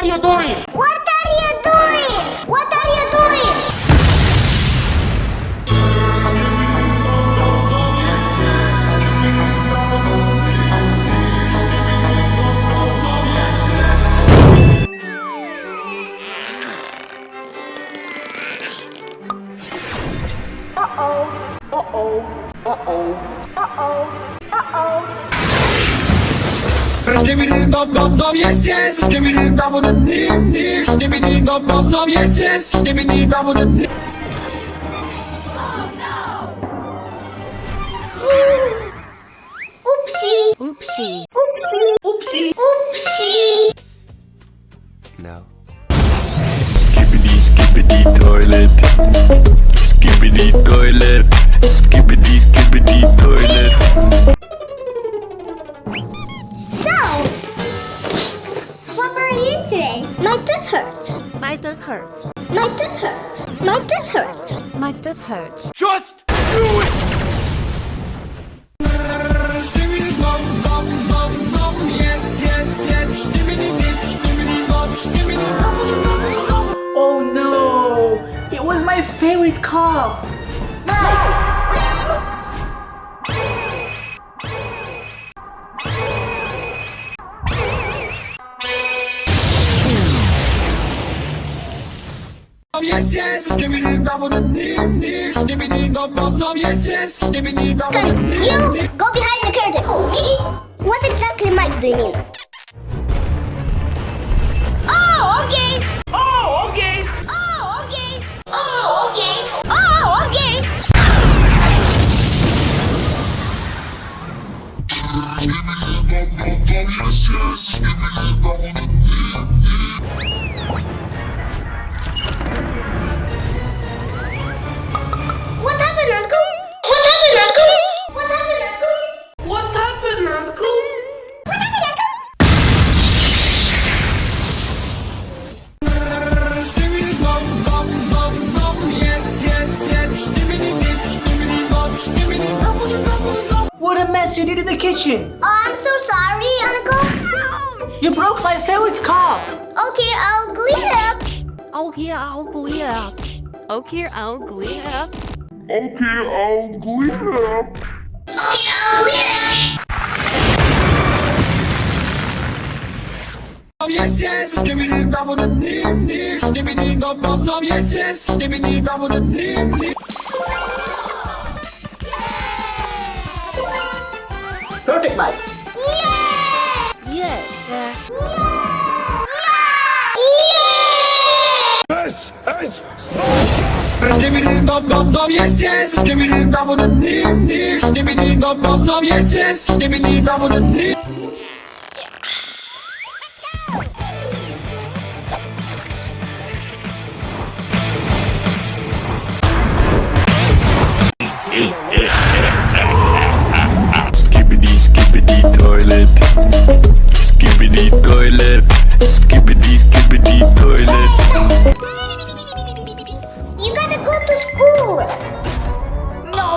are you doing? What are you doing? What are you doing? Uh-oh. Uh-oh. Uh-oh. Uh-oh. Uh-oh. Skibidi dum dum dum, yes yes. Skibidi dum dum dim dim. Skibidi dum dum dum, yes yes. Skibidi dum dum dim. Oopsie. Oopsie. Oopsie. Oopsie. No. Skibidi skibidi toilet. Skibidi toilet. Skibidi skibidi toilet. So, what were you today? My tooth hurts. My tooth hurts. My tooth hurts. My tooth hurts. My tooth hurts. Just do it! Skibidi dum dum dum dum, yes yes yes. Skibidi dip, skibidi dum, skibidi dum dum dum. Oh no! It was my favorite cup! Yes yes. Skibidi dum dum dim dim. Skibidi dum dum dum, yes yes. Skibidi dum dum dim You dim. go behind the curtain. Oh, me? What exactly Mike do you mean? Oh, okay. Oh, okay! Oh, okay. Oh, okay. Oh, okay. What happened, Uncle? What happened, Uncle? What happened, Uncle? What happened, Uncle? What happened, Uncle? Skibidi dum dum dum dum, yes yes yes. Skibidi dip, skibidi dum, skibidi dum dum dum. What a mess you did in the kitchen! Oh, I'm so sorry, Uncle. You broke my favorite cup! Okay, I'll clean it up. Oh, here I'll clean it up. Okay, I'll clean it up. Okay, I'll clean it up. Yes yes. Skibidi dum dum dim dim. Skibidi dum dum dum, yes yes. Skibidi dum dum dim dim. Perfect, Mike! Yeah. Skibidi dum dum dum, yes yes. Skibidi dum dum dim dim. Skibidi dum dum dum, yes yes. Skibidi dum dum dim. Skibidi skibidi toilet. Skibidi toilet. Skibidi skibidi toilet. You gotta go to school. No.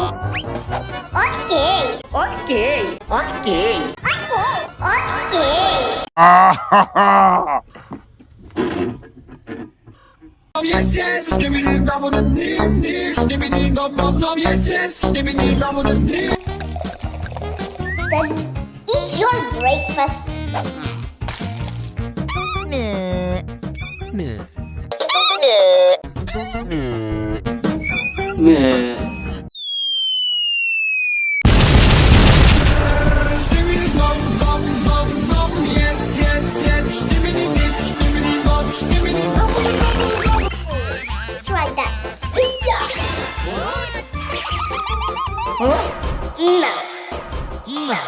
Okay. Okay! Okay! Okay. Yes yes. Skibidi dum dum dim dim. Skibidi dum dum dum, yes yes. Skibidi dum dum dim. Then eat your breakfast. Meh. Meh. Skibidi dum dum dum dum, yes yes yes. Skibidi dip, skibidi dum, skibidi dum dum dum. Try that. Huh? No. No.